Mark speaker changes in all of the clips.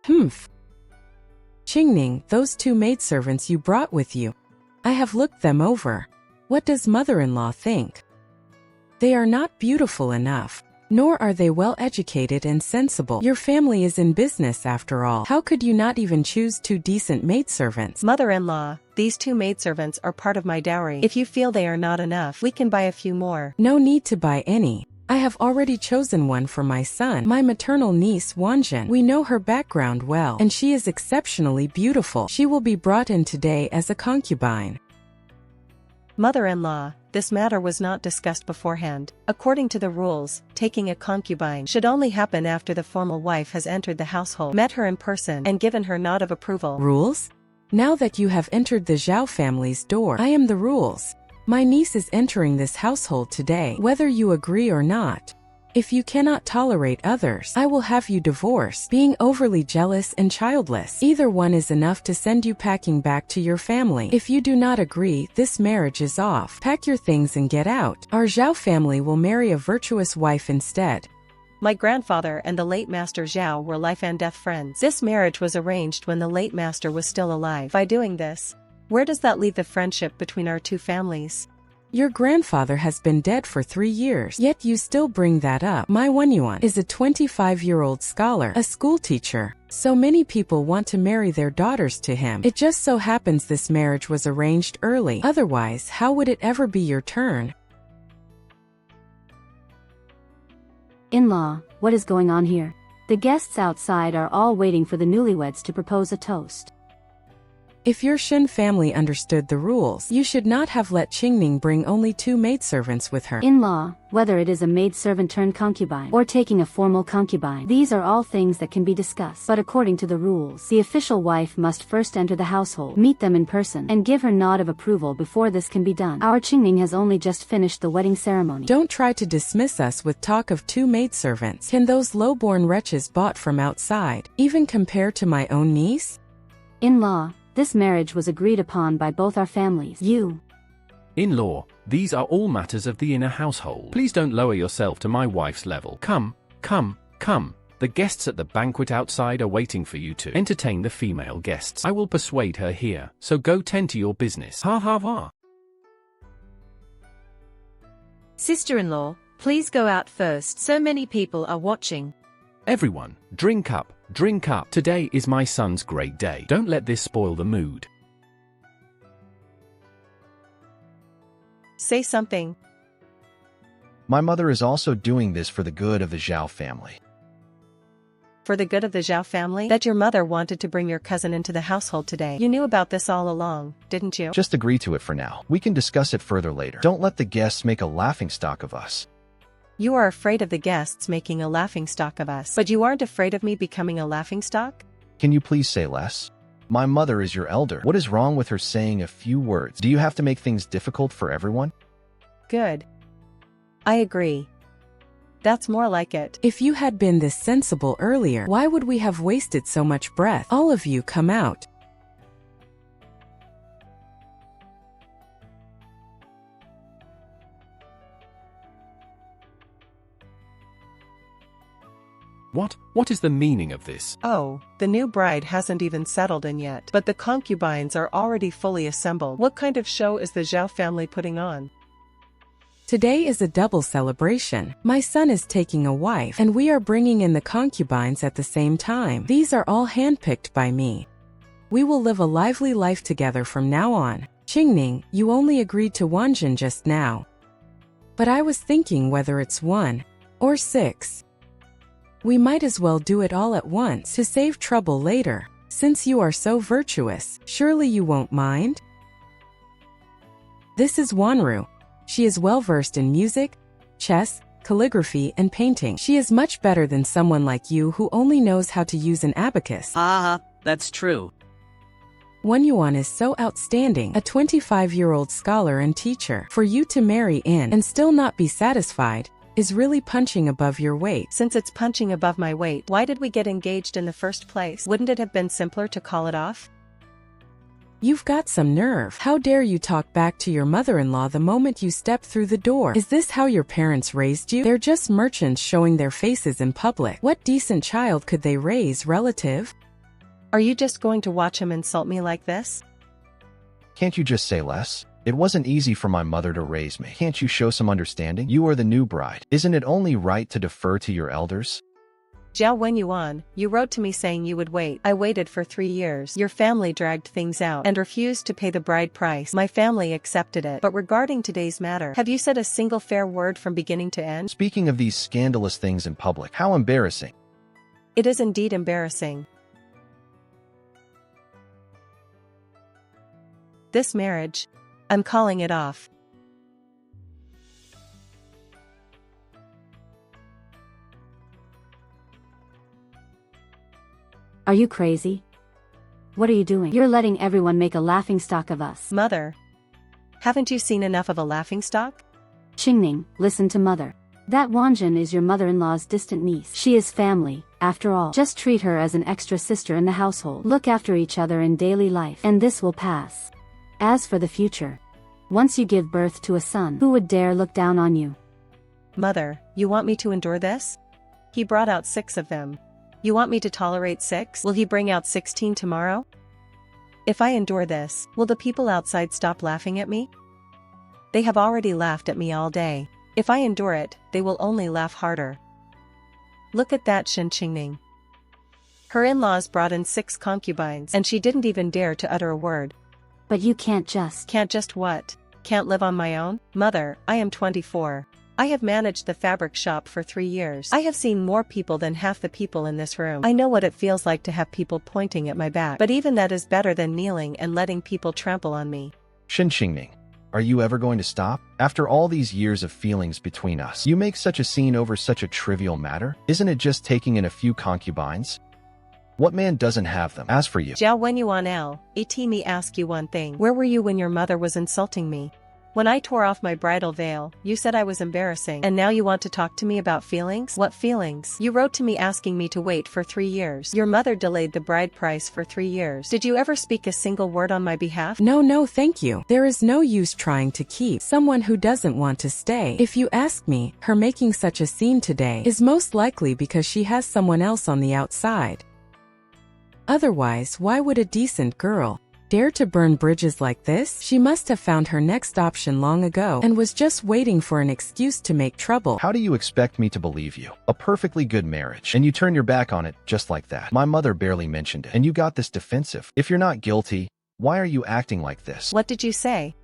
Speaker 1: Humph. Qingning, those two maidservants you brought with you. I have looked them over. What does mother-in-law think? They are not beautiful enough, nor are they well-educated and sensible. Your family is in business after all. How could you not even choose two decent maidservants?
Speaker 2: Mother-in-law, these two maidservants are part of my dowry. If you feel they are not enough, we can buy a few more.
Speaker 1: No need to buy any. I have already chosen one for my son, my maternal niece Wanjin. We know her background well, and she is exceptionally beautiful. She will be brought in today as a concubine.
Speaker 2: Mother-in-law, this matter was not discussed beforehand. According to the rules, taking a concubine should only happen after the formal wife has entered the household, met her in person, and given her nod of approval.
Speaker 1: Rules? Now that you have entered the Zhao family's door, I am the rules. My niece is entering this household today, whether you agree or not. If you cannot tolerate others, I will have you divorced. Being overly jealous and childless, either one is enough to send you packing back to your family. If you do not agree, this marriage is off. Pack your things and get out. Our Zhao family will marry a virtuous wife instead.
Speaker 2: My grandfather and the late Master Zhao were life and death friends. This marriage was arranged when the late master was still alive. By doing this, where does that leave the friendship between our two families?
Speaker 1: Your grandfather has been dead for 3 years, yet you still bring that up. My Wenyuan is a 25-year-old scholar, a schoolteacher. So many people want to marry their daughters to him. It just so happens this marriage was arranged early. Otherwise, how would it ever be your turn?
Speaker 3: In-law, what is going on here? The guests outside are all waiting for the newlyweds to propose a toast.
Speaker 1: If your Shen family understood the rules, you should not have let Qingning bring only 2 maidservants with her.
Speaker 3: In-law, whether it is a maidservant turned concubine or taking a formal concubine, these are all things that can be discussed. But according to the rules, the official wife must first enter the household, meet them in person, and give her nod of approval before this can be done. Our Qingning has only just finished the wedding ceremony.
Speaker 1: Don't try to dismiss us with talk of 2 maidservants. Can those low-born wretches bought from outside even compare to my own niece?
Speaker 3: In-law, this marriage was agreed upon by both our families. You.
Speaker 4: In-law, these are all matters of the inner household. Please don't lower yourself to my wife's level. Come, come, come. The guests at the banquet outside are waiting for you to entertain the female guests. I will persuade her here, so go tend to your business. Ha ha ha.
Speaker 5: Sister-in-law, please go out first. So many people are watching.
Speaker 4: Everyone, drink up. Drink up. Today is my son's great day. Don't let this spoil the mood.
Speaker 2: Say something.
Speaker 6: My mother is also doing this for the good of the Zhao family.
Speaker 2: For the good of the Zhao family? That your mother wanted to bring your cousin into the household today. You knew about this all along, didn't you?
Speaker 6: Just agree to it for now. We can discuss it further later. Don't let the guests make a laughingstock of us.
Speaker 2: You are afraid of the guests making a laughingstock of us. But you aren't afraid of me becoming a laughingstock?
Speaker 6: Can you please say less? My mother is your elder. What is wrong with her saying a few words? Do you have to make things difficult for everyone?
Speaker 2: Good. I agree. That's more like it.
Speaker 1: If you had been this sensible earlier, why would we have wasted so much breath? All of you come out.
Speaker 4: What is the meaning of this?
Speaker 2: Oh, the new bride hasn't even settled in yet, but the concubines are already fully assembled. What kind of show is the Zhao family putting on?
Speaker 1: Today is a double celebration. My son is taking a wife, and we are bringing in the concubines at the same time. These are all handpicked by me. We will live a lively life together from now on. Qingning, you only agreed to Wanjin just now. But I was thinking whether it's 1 or 6. We might as well do it all at once to save trouble later. Since you are so virtuous, surely you won't mind? This is Wanru. She is well versed in music, chess, calligraphy, and painting. She is much better than someone like you who only knows how to use an abacus.
Speaker 7: Ah, that's true.
Speaker 1: Wenyuan is so outstanding, a 25-year-old scholar and teacher. For you to marry in and still not be satisfied is really punching above your weight.
Speaker 2: Since it's punching above my weight, why did we get engaged in the first place? Wouldn't it have been simpler to call it off?
Speaker 1: You've got some nerve. How dare you talk back to your mother-in-law the moment you step through the door? Is this how your parents raised you? They're just merchants showing their faces in public. What decent child could they raise, relative?
Speaker 2: Are you just going to watch him insult me like this?
Speaker 6: Can't you just say less? It wasn't easy for my mother to raise me. Can't you show some understanding? You are the new bride. Isn't it only right to defer to your elders?
Speaker 2: Zhao Wenyuan, you wrote to me saying you would wait. I waited for 3 years. Your family dragged things out and refused to pay the bride price. My family accepted it. But regarding today's matter, have you said a single fair word from beginning to end?
Speaker 6: Speaking of these scandalous things in public, how embarrassing.
Speaker 2: It is indeed embarrassing. This marriage, I'm calling it off.
Speaker 3: Are you crazy? What are you doing? You're letting everyone make a laughingstock of us.
Speaker 2: Mother, haven't you seen enough of a laughingstock?
Speaker 3: Qingning, listen to mother. That Wanjin is your mother-in-law's distant niece. She is family, after all. Just treat her as an extra sister in the household. Look after each other in daily life, and this will pass. As for the future, once you give birth to a son, who would dare look down on you?
Speaker 2: Mother, you want me to endure this? He brought out 6 of them. You want me to tolerate 6? Will he bring out 16 tomorrow? If I endure this, will the people outside stop laughing at me? They have already laughed at me all day. If I endure it, they will only laugh harder. Look at that Shen Qingning. Her in-laws brought in 6 concubines, and she didn't even dare to utter a word.
Speaker 3: But you can't just.
Speaker 2: Can't just what? Can't live on my own? Mother, I am 24. I have managed the fabric shop for 3 years. I have seen more people than half the people in this room. I know what it feels like to have people pointing at my back. But even that is better than kneeling and letting people trample on me.
Speaker 6: Shen Qingning, are you ever going to stop? After all these years of feelings between us, you make such a scene over such a trivial matter? Isn't it just taking in a few concubines? What man doesn't have them? As for you,
Speaker 2: Zhao Wenyuan let me ask you one thing. Where were you when your mother was insulting me? When I tore off my bridal veil, you said I was embarrassing, and now you want to talk to me about feelings? What feelings? You wrote to me asking me to wait for 3 years. Your mother delayed the bride price for 3 years. Did you ever speak a single word on my behalf?
Speaker 1: No, thank you. There is no use trying to keep someone who doesn't want to stay. If you ask me, her making such a scene today is most likely because she has someone else on the outside. Otherwise, why would a decent girl dare to burn bridges like this? She must have found her next option long ago and was just waiting for an excuse to make trouble.
Speaker 6: how do you expect me to believe you? A perfectly good marriage, and you turn your back on it just like that. My mother barely mentioned it, and you got this defensive. If you're not guilty, why are you acting like this?
Speaker 2: What did you say?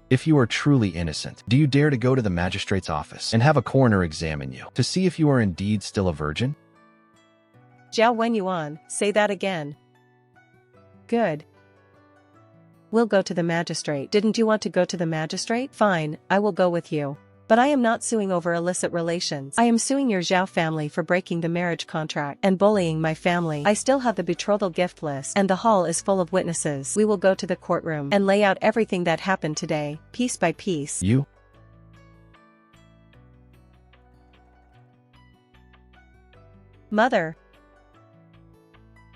Speaker 6: If you are truly innocent, do you dare to go to the magistrate's office and have a coroner examine you to see if you are indeed still a virgin?
Speaker 2: Zhao Wenyuan, say that again. Good. We'll go to the magistrate. Didn't you want to go to the magistrate? Fine, I will go with you. But I am not suing over illicit relations. I am suing your Zhao family for breaking the marriage contract and bullying my family. I still have the betrothal gift list, and the hall is full of witnesses. We will go to the courtroom and lay out everything that happened today, piece by piece.
Speaker 6: You?
Speaker 2: Mother.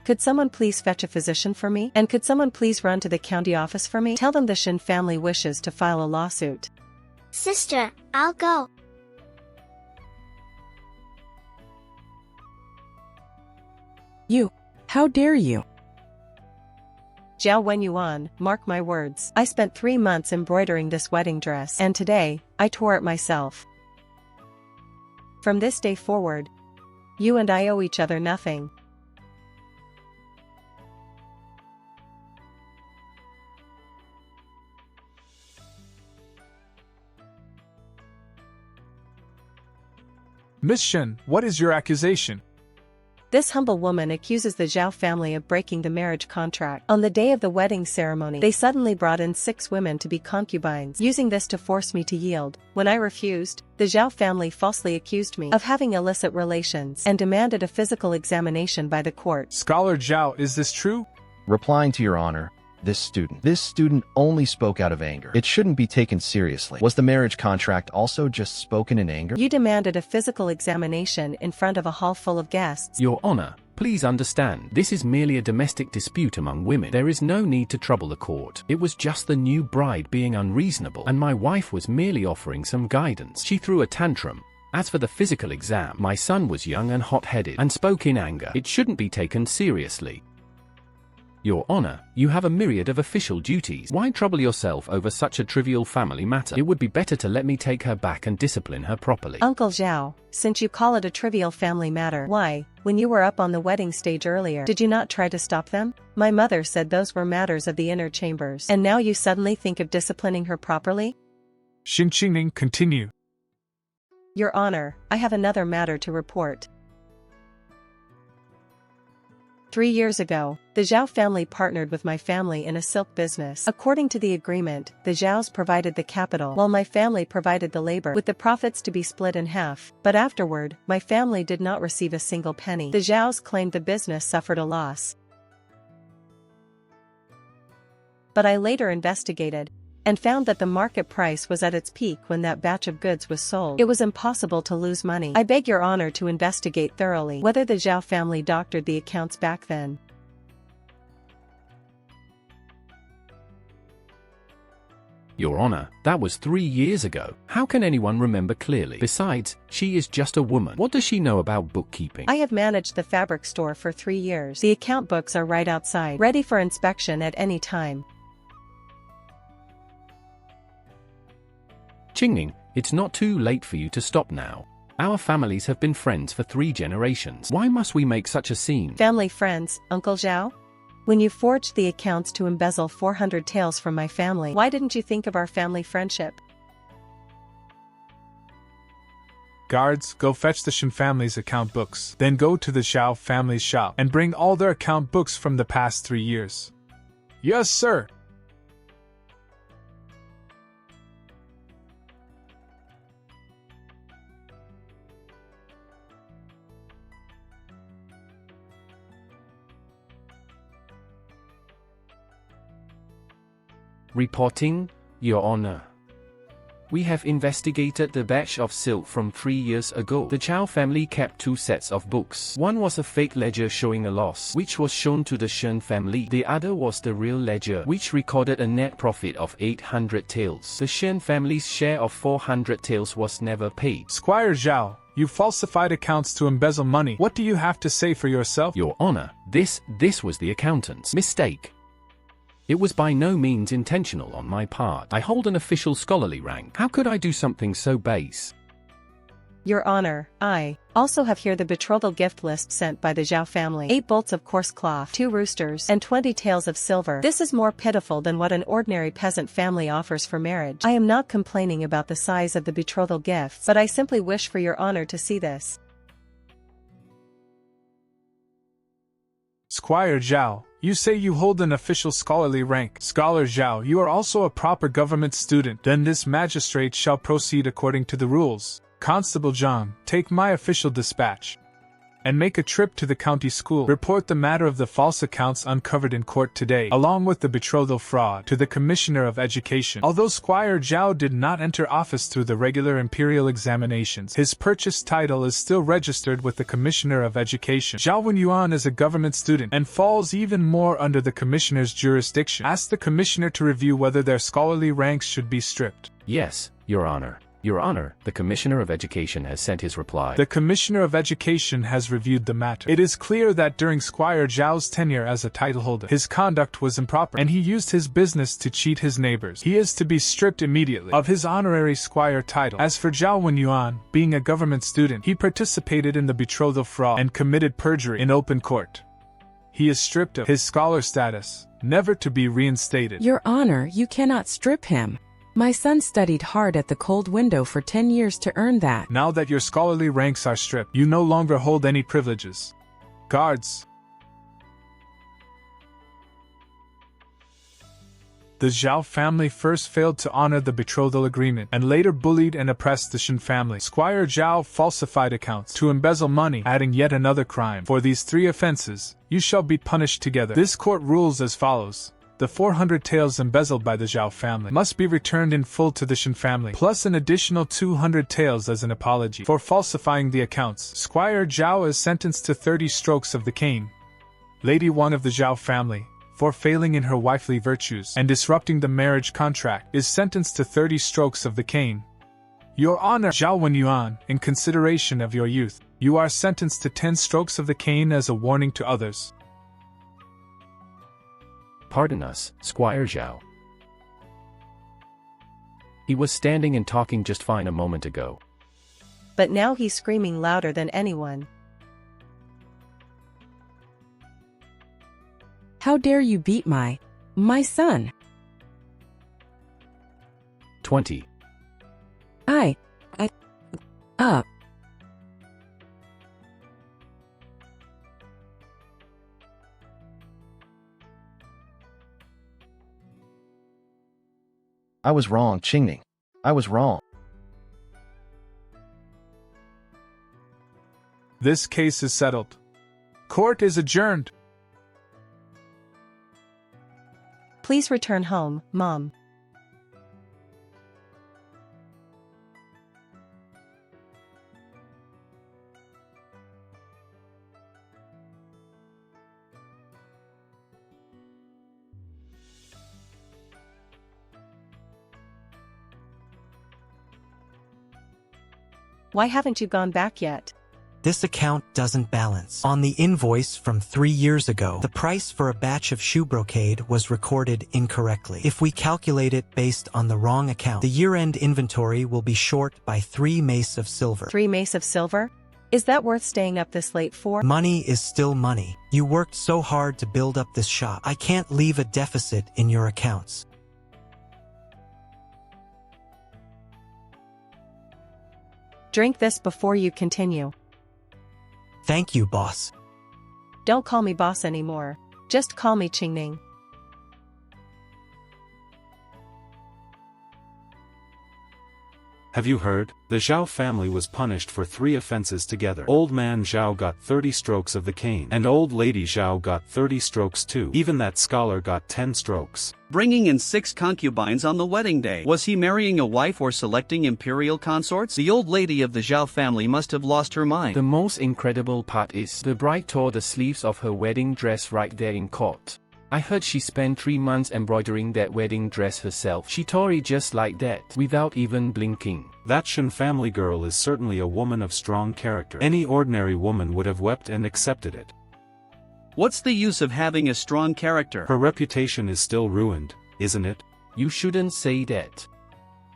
Speaker 2: Could someone please fetch a physician for me? And could someone please run to the county office for me? Tell them the Shen family wishes to file a lawsuit.
Speaker 8: Sister, I'll go.
Speaker 1: You, how dare you?
Speaker 2: Zhao Wenyuan, mark my words. I spent 3 months embroidering this wedding dress, and today, I tore it myself. From this day forward, you and I owe each other nothing.
Speaker 9: Miss Shen, what is your accusation?
Speaker 2: This humble woman accuses the Zhao family of breaking the marriage contract. On the day of the wedding ceremony, they suddenly brought in 6 women to be concubines, using this to force me to yield. When I refused, the Zhao family falsely accused me of having illicit relations and demanded a physical examination by the court.
Speaker 9: Scholar Zhao, is this true?
Speaker 6: Replying to your honor, this student only spoke out of anger. It shouldn't be taken seriously. Was the marriage contract also just spoken in anger?
Speaker 2: You demanded a physical examination in front of a hall full of guests.
Speaker 4: Your Honor, please understand, this is merely a domestic dispute among women. There is no need to trouble the court. It was just the new bride being unreasonable, and my wife was merely offering some guidance. She threw a tantrum. As for the physical exam, my son was young and hot-headed and spoke in anger. It shouldn't be taken seriously. Your Honor, you have a myriad of official duties. Why trouble yourself over such a trivial family matter? It would be better to let me take her back and discipline her properly.
Speaker 2: Uncle Zhao, since you call it a trivial family matter, why, when you were up on the wedding stage earlier, did you not try to stop them? My mother said those were matters of the inner chambers. And now you suddenly think of disciplining her properly?
Speaker 9: Shen Qingning, continue.
Speaker 2: Your Honor, I have another matter to report. 3 years ago, the Zhao family partnered with my family in a silk business. According to the agreement, the Zhaos provided the capital while my family provided the labor, with the profits to be split in half. But afterward, my family did not receive a single penny. The Zhaos claimed the business suffered a loss. But I later investigated and found that the market price was at its peak when that batch of goods was sold. It was impossible to lose money. I beg Your Honor to investigate thoroughly whether the Zhao family doctored the accounts back then.
Speaker 4: Your Honor, that was 3 years ago. How can anyone remember clearly? Besides, she is just a woman. What does she know about bookkeeping?
Speaker 2: I have managed the fabric store for 3 years. The account books are right outside, ready for inspection at any time.
Speaker 4: Qingning, it's not too late for you to stop now. Our families have been friends for 3 generations. Why must we make such a scene?
Speaker 2: Family friends, Uncle Zhao? When you forged the accounts to embezzle 400 taels from my family, why didn't you think of our family friendship?
Speaker 9: Guards, go fetch the Shen family's account books. Then go to the Zhao family's shop and bring all their account books from the past 3 years. Yes, sir.
Speaker 4: Reporting, Your Honor. We have investigated the batch of silk from 3 years ago. The Zhao family kept 2 sets of books. One was a fake ledger showing a loss, which was shown to the Shen family. The other was the real ledger, which recorded a net profit of 800 taels. The Shen family's share of 400 taels was never paid.
Speaker 9: Squire Zhao, you falsified accounts to embezzle money. What do you have to say for yourself?
Speaker 4: Your Honor, this was the accountant's mistake. It was by no means intentional on my part. I hold an official scholarly rank. How could I do something so base?
Speaker 2: Your Honor, I also have here the betrothal gift list sent by the Zhao family. 8 bolts of coarse cloth, 2 roosters, and 20 taels of silver. This is more pitiful than what an ordinary peasant family offers for marriage. I am not complaining about the size of the betrothal gifts, but I simply wish for Your Honor to see this.
Speaker 9: Squire Zhao, you say you hold an official scholarly rank. Scholar Zhao, you are also a proper government student. Then this magistrate shall proceed according to the rules. Constable John, take my official dispatch and make a trip to the county school. Report the matter of the false accounts uncovered in court today, along with the betrothal fraud, to the Commissioner of Education. Although Squire Zhao did not enter office through the regular imperial examinations, his purchase title is still registered with the Commissioner of Education. Zhao Wenyuan is a government student and falls even more under the Commissioner's jurisdiction. Ask the Commissioner to review whether their scholarly ranks should be stripped.
Speaker 4: Yes, Your Honor. Your Honor, the Commissioner of Education has sent his reply.
Speaker 9: The Commissioner of Education has reviewed the matter. It is clear that during Squire Zhao's tenure as a title holder, his conduct was improper, and he used his business to cheat his neighbors. He is to be stripped immediately of his honorary squire title. As for Zhao Wenyuan, being a government student, he participated in the betrothal fraud and committed perjury in open court. He is stripped of his scholar status, never to be reinstated.
Speaker 1: Your Honor, you cannot strip him. My son studied hard at the cold window for 10 years to earn that.
Speaker 9: Now that your scholarly ranks are stripped, you no longer hold any privileges. Guards. The Zhao family first failed to honor the betrothal agreement and later bullied and oppressed the Shen family. Squire Zhao falsified accounts to embezzle money, adding yet another crime. For these 3 offenses, you shall be punished together. This court rules as follows. The 400 taels embezzled by the Zhao family must be returned in full to the Shen family, plus an additional 200 taels as an apology for falsifying the accounts. Squire Zhao is sentenced to 30 strokes of the cane. Lady 1 of the Zhao family, for failing in her wifely virtues and disrupting the marriage contract, is sentenced to 30 strokes of the cane. Your Honor, Zhao Wenyuan, in consideration of your youth, you are sentenced to 10 strokes of the cane as a warning to others.
Speaker 4: Pardon us, Squire Zhao. He was standing and talking just fine a moment ago.
Speaker 2: But now he's screaming louder than anyone.
Speaker 1: How dare you beat my son?
Speaker 4: 20.
Speaker 1: Up.
Speaker 6: I was wrong, Qingning. I was wrong.
Speaker 9: This case is settled. Court is adjourned.
Speaker 2: Please return home, Mom. Why haven't you gone back yet?
Speaker 10: This account doesn't balance. On the invoice from 3 years ago, the price for a batch of shoe brocade was recorded incorrectly. If we calculate it based on the wrong account, the year-end inventory will be short by 3 mace of silver.
Speaker 2: 3 mace of silver? Is that worth staying up this late for?
Speaker 10: Money is still money. You worked so hard to build up this shop. I can't leave a deficit in your accounts.
Speaker 2: Drink this before you continue.
Speaker 10: Thank you, boss.
Speaker 2: Don't call me boss anymore. Just call me Qingning.
Speaker 11: Have you heard? The Zhao family was punished for 3 offenses together. Old man Zhao got 30 strokes of the cane, and old lady Zhao got 30 strokes too. Even that scholar got 10 strokes.
Speaker 7: Bringing in 6 concubines on the wedding day. Was he marrying a wife or selecting imperial consorts? The old lady of the Zhao family must have lost her mind.
Speaker 4: The most incredible part is, the bride tore the sleeves of her wedding dress right there in court. I heard she spent 3 months embroidering that wedding dress herself. She tore it just like that, without even blinking.
Speaker 11: That Shen family girl is certainly a woman of strong character. Any ordinary woman would have wept and accepted it.
Speaker 7: What's the use of having a strong character?
Speaker 11: Her reputation is still ruined, isn't it?
Speaker 4: You shouldn't say that.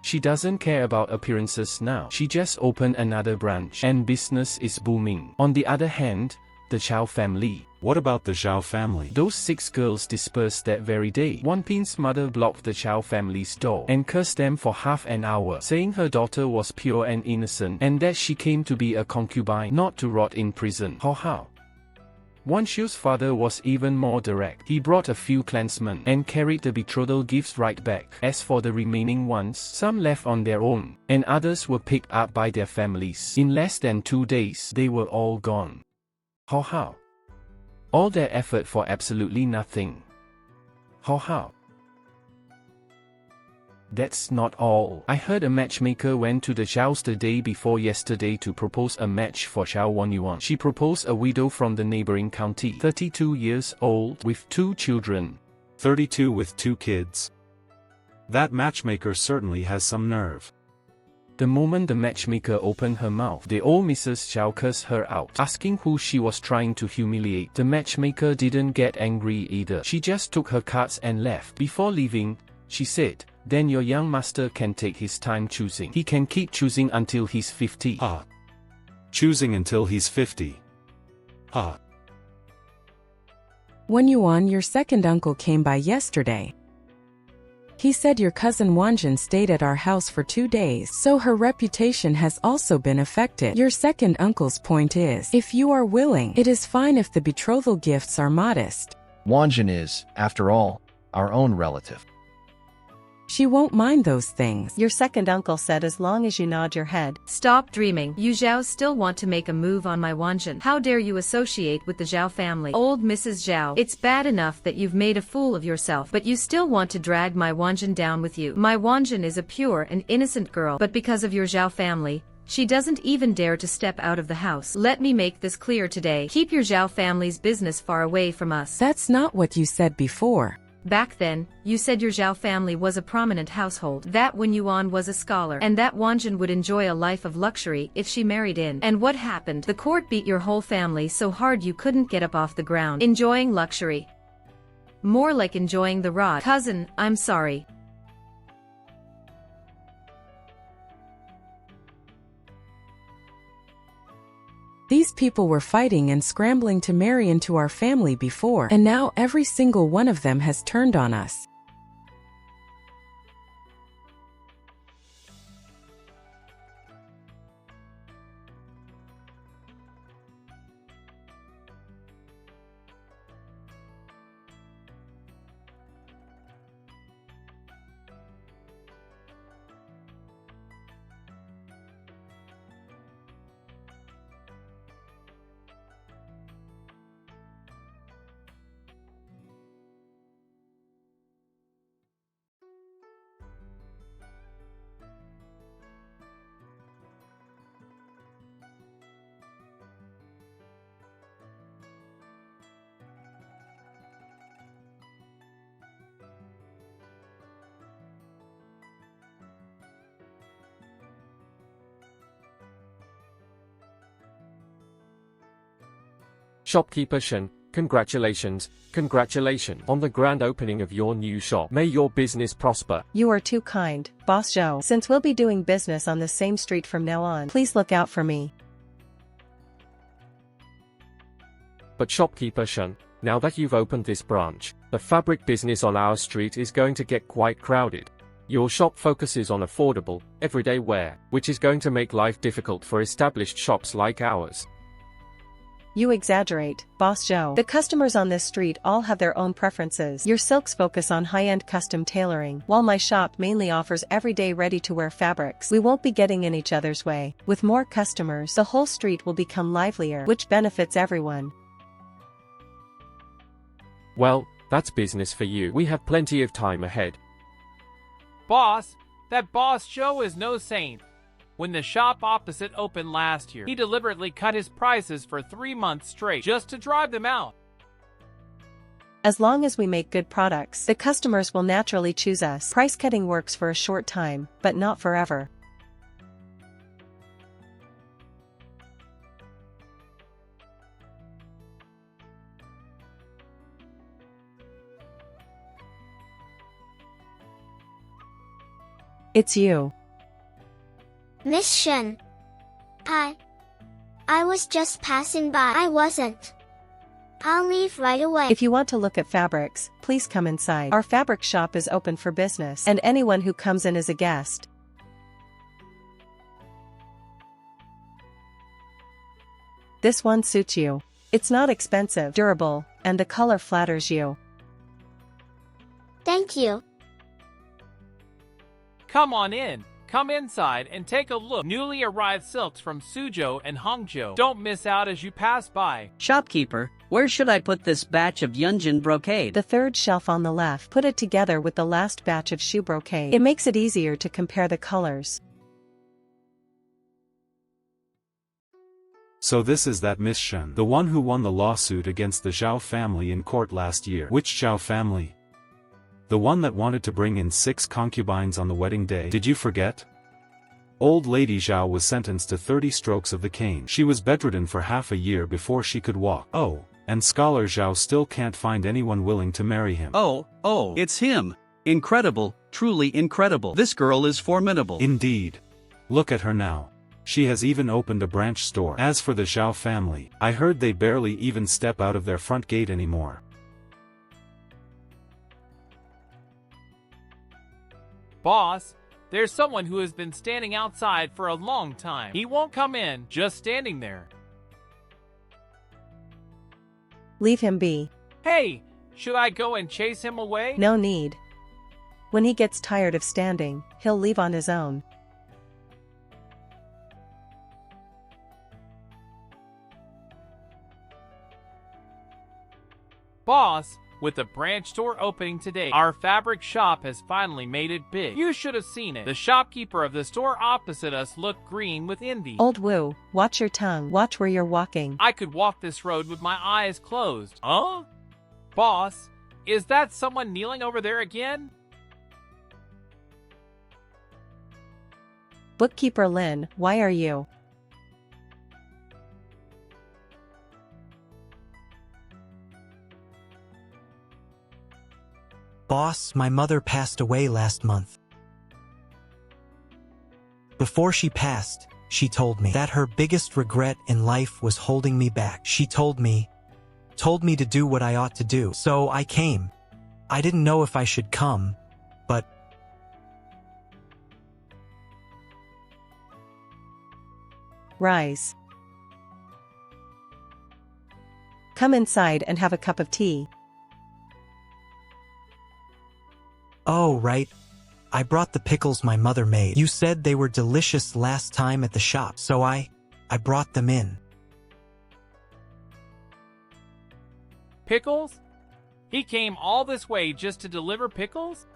Speaker 4: She doesn't care about appearances now. She just opened another branch, and business is booming. On the other hand, the Zhao family.
Speaker 11: What about the Zhao family?
Speaker 4: Those 6 girls dispersed that very day. One Pin's mother blocked the Zhao family's door and cursed them for half an hour, saying her daughter was pure and innocent, and that she came to be a concubine, not to rot in prison. How? Wan Xiu's father was even more direct. He brought a few clansmen and carried the betrothal gifts right back. As for the remaining ones, some left on their own, and others were picked up by their families. In less than 2 days, they were all gone. How? All their effort for absolutely nothing. How? That's not all. I heard a matchmaker went to the Zhaos the day before yesterday to propose a match for Zhao Wanyuan. She proposed a widow from the neighboring county, 32 years old, with 2 children.
Speaker 11: 32 with 2 kids. That matchmaker certainly has some nerve.
Speaker 4: The moment the matchmaker opened her mouth, the old Mrs. Zhao cursed her out, asking who she was trying to humiliate. The matchmaker didn't get angry either. She just took her cards and left. Before leaving, she said, "Then your young master can take his time choosing. He can keep choosing until he's 50.
Speaker 11: Choosing until he's 50.
Speaker 1: Wanyuan, your second uncle came by yesterday. He said your cousin Wanjin stayed at our house for 2 days, so her reputation has also been affected. Your second uncle's point is, if you are willing, it is fine if the betrothal gifts are modest.
Speaker 6: Wanjin is, after all, our own relative.
Speaker 1: She won't mind those things.
Speaker 2: Your second uncle said as long as you nod your head.
Speaker 5: Stop dreaming. You Zhao still want to make a move on my Wanjin. How dare you associate with the Zhao family? Old Mrs. Zhao, it's bad enough that you've made a fool of yourself, but you still want to drag my Wanjin down with you. My Wanjin is a pure and innocent girl, but because of your Zhao family, she doesn't even dare to step out of the house. Let me make this clear today. Keep your Zhao family's business far away from us.
Speaker 1: That's not what you said before.
Speaker 5: Back then, you said your Zhao family was a prominent household, that Wanyuan was a scholar, and that Wanjin would enjoy a life of luxury if she married in. And what happened? The court beat your whole family so hard you couldn't get up off the ground. Enjoying luxury. More like enjoying the ride. Cousin, I'm sorry.
Speaker 1: These people were fighting and scrambling to marry into our family before, and now every single one of them has turned on us.
Speaker 12: Shopkeeper Shen, congratulations on the grand opening of your new shop. May your business prosper.
Speaker 2: You are too kind, Boss Zhao. Since we'll be doing business on the same street from now on, please look out for me.
Speaker 12: But Shopkeeper Shen, now that you've opened this branch, the fabric business on our street is going to get quite crowded. Your shop focuses on affordable, everyday wear, which is going to make life difficult for established shops like ours.
Speaker 2: You exaggerate, Boss Zhao. The customers on this street all have their own preferences. Your silks focus on high-end custom tailoring, while my shop mainly offers everyday ready-to-wear fabrics. We won't be getting in each other's way. With more customers, the whole street will become livelier, which benefits everyone.
Speaker 12: Well, that's business for you. We have plenty of time ahead.
Speaker 13: Boss, that Boss Zhao is no saint. When the shop opposite opened last year, he deliberately cut his prices for 3 months straight just to drive them out.
Speaker 2: As long as we make good products, the customers will naturally choose us. Price cutting works for a short time, but not forever. It's you.
Speaker 8: Miss Shen. I was just passing by. I wasn't. I'll leave right away.
Speaker 2: If you want to look at fabrics, please come inside. Our fabric shop is open for business, and anyone who comes in is a guest. This one suits you. It's not expensive, durable, and the color flatters you.
Speaker 8: Thank you.
Speaker 13: Come on in. Come inside and take a look. Newly arrived silks from Suzhou and Hangzhou. Don't miss out as you pass by.
Speaker 14: Shopkeeper, where should I put this batch of Yunjin brocade?
Speaker 2: The third shelf on the left. Put it together with the last batch of shoe brocade. It makes it easier to compare the colors.
Speaker 11: So this is that Miss Shen, the one who won the lawsuit against the Zhao family in court last year. Which Zhao family? The one that wanted to bring in 6 concubines on the wedding day. Did you forget? Old Lady Zhao was sentenced to 30 strokes of the cane. She was bedridden for half a year before she could walk. Oh, and Scholar Zhao still can't find anyone willing to marry him.
Speaker 7: Oh, it's him. Incredible, truly incredible. This girl is formidable.
Speaker 11: Indeed. Look at her now. She has even opened a branch store. As for the Zhao family, I heard they barely even step out of their front gate anymore.
Speaker 13: Boss, there's someone who has been standing outside for a long time. He won't come in, just standing there.
Speaker 2: Leave him be.
Speaker 13: Hey, should I go and chase him away?
Speaker 2: No need. When he gets tired of standing, he'll leave on his own.
Speaker 13: Boss, with the branch store opening today, our fabric shop has finally made it big. You should have seen it. The shopkeeper of the store opposite us looked green with envy.
Speaker 2: Old Wu, watch your tongue. Watch where you're walking.
Speaker 13: I could walk this road with my eyes closed. Huh? Boss, is that someone kneeling over there again?
Speaker 2: Bookkeeper Lin, why are you?
Speaker 10: Boss, my mother passed away last month. Before she passed, she told me that her biggest regret in life was holding me back. She told me to do what I ought to do. So I came. I didn't know if I should come, but
Speaker 2: Rise. Come inside and have a cup of tea.
Speaker 10: oh, right. I brought the pickles my mother made. You said they were delicious last time at the shop, so I brought them in.
Speaker 13: Pickles? He came all this way just to deliver pickles?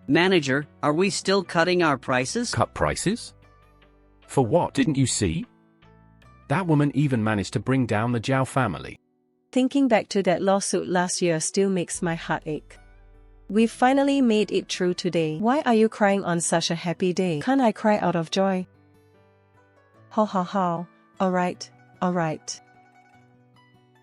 Speaker 14: Manager, are we still cutting our prices?
Speaker 4: Cut prices? For what, didn't you see? That woman even managed to bring down the Zhao family.
Speaker 2: Thinking back to that lawsuit last year still makes my heart ache. We finally made it through today. Why are you crying on such a happy day? Can't I cry out of joy? Ha ha ha. Alright.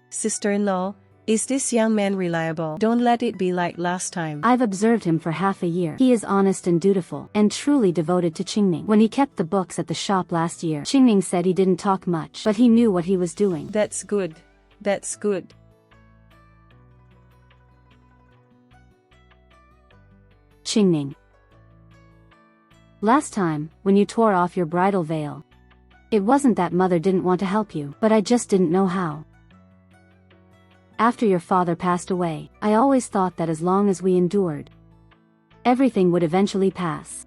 Speaker 2: Sister-in-law, is this young man reliable? Don't let it be like last time.
Speaker 3: I've observed him for half a year. He is honest and dutiful, and truly devoted to Qingning. When he kept the books at the shop last year, Qingning said he didn't talk much, but he knew what he was doing.
Speaker 2: That's good.
Speaker 3: Qingning. Last time, when you tore off your bridal veil, it wasn't that mother didn't want to help you, but I just didn't know how. After your father passed away, I always thought that as long as we endured, everything would eventually pass.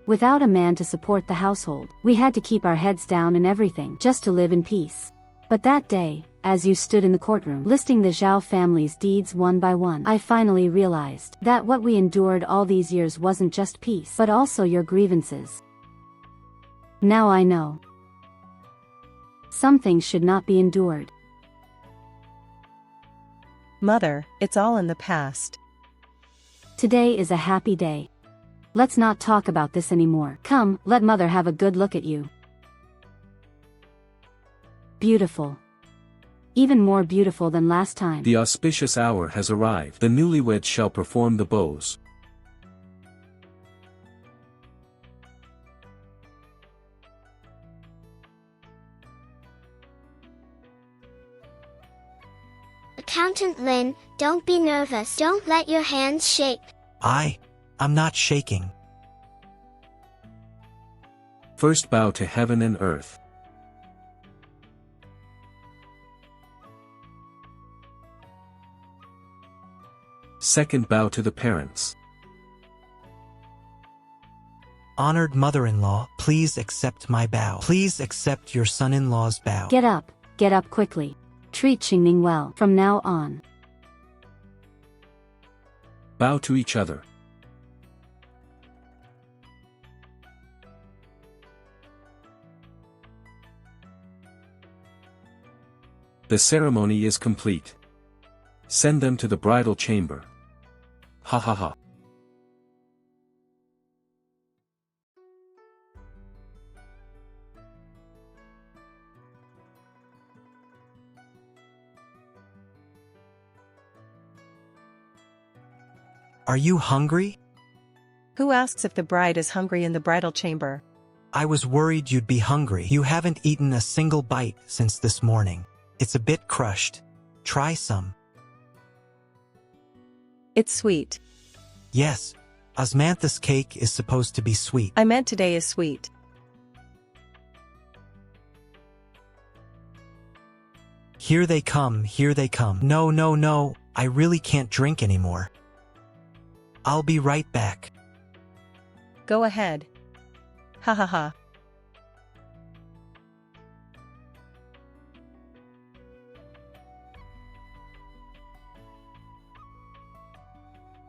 Speaker 3: Without a man to support the household, we had to keep our heads down and everything, just to live in peace. But that day, as you stood in the courtroom, listing the Zhao family's deeds one by one, I finally realized that what we endured all these years wasn't just peace, but also your grievances. Now I know. Some things should not be endured.
Speaker 2: Mother, it's all in the past.
Speaker 3: Today is a happy day. Let's not talk about this anymore. Come, let mother have a good look at you. Beautiful. Even more beautiful than last time.
Speaker 15: The auspicious hour has arrived. The newlyweds shall perform the vows.
Speaker 8: Accountant Lin, don't be nervous. Don't let your hands shake.
Speaker 10: I'm not shaking.
Speaker 15: First bow to heaven and earth. Second bow to the parents.
Speaker 10: Honored mother-in-law, please accept my bow. Please accept your son-in-law's bow.
Speaker 3: Get up quickly. Treat Qingning well from now on.
Speaker 15: Bow to each other. The ceremony is complete. Send them to the bridal chamber. Ha ha ha.
Speaker 10: Are you hungry?
Speaker 2: Who asks if the bride is hungry in the bridal chamber?
Speaker 10: I was worried you'd be hungry. You haven't eaten a single bite since this morning. It's a bit crushed. Try some.
Speaker 2: It's sweet.
Speaker 10: Yes, osmanthus cake is supposed to be sweet.
Speaker 2: I meant today is sweet.
Speaker 10: Here they come. No, I really can't drink anymore. I'll be right back.
Speaker 2: Go ahead. Ha ha ha.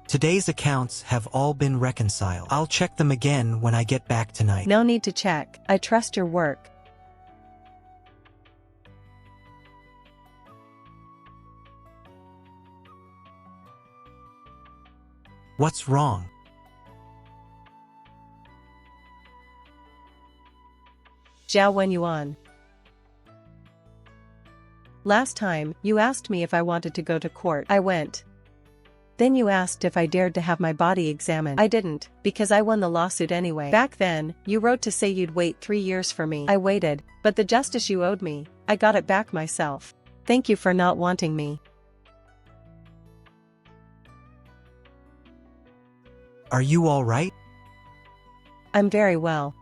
Speaker 10: Today's accounts have all been reconciled. I'll check them again when I get back tonight.
Speaker 2: No need to check. I trust your work.
Speaker 10: What's wrong?
Speaker 2: Zhao Wenyuan. Last time, you asked me if I wanted to go to court. I went. Then you asked if I dared to have my body examined. I didn't, because I won the lawsuit anyway. Back then, you wrote to say you'd wait 3 years for me. I waited, but the justice you owed me, I got it back myself. Thank you for not wanting me.
Speaker 10: Are you all right?
Speaker 2: I'm very well.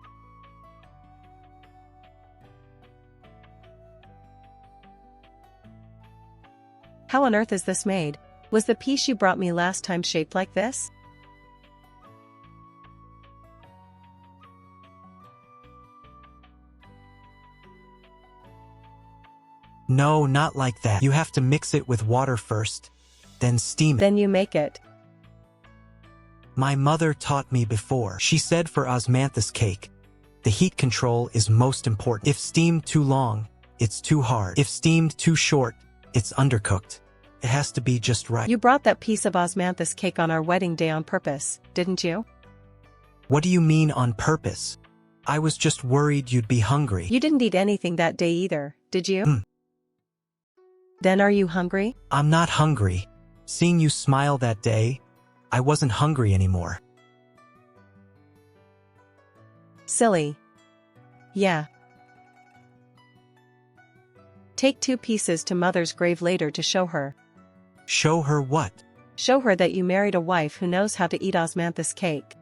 Speaker 2: How on earth is this made? Was the piece you brought me last time shaped like this?
Speaker 10: No, not like that. You have to mix it with water first, then steam it.
Speaker 2: Then you make it.
Speaker 10: My mother taught me before. She said for osmanthus cake, the heat control is most important. If steamed too long, it's too hard. If steamed too short, it's undercooked. It has to be just right.
Speaker 2: You brought that piece of osmanthus cake on our wedding day on purpose, didn't you?
Speaker 10: What do you mean on purpose? I was just worried you'd be hungry.
Speaker 2: You didn't eat anything that day either, did you? Then are you hungry?
Speaker 10: I'm not hungry. Seeing you smile that day, I wasn't hungry anymore.
Speaker 2: Silly. Yeah. Take 2 pieces to mother's grave later to show her.
Speaker 10: Show her what?
Speaker 2: Show her that you married a wife who knows how to eat osmanthus cake.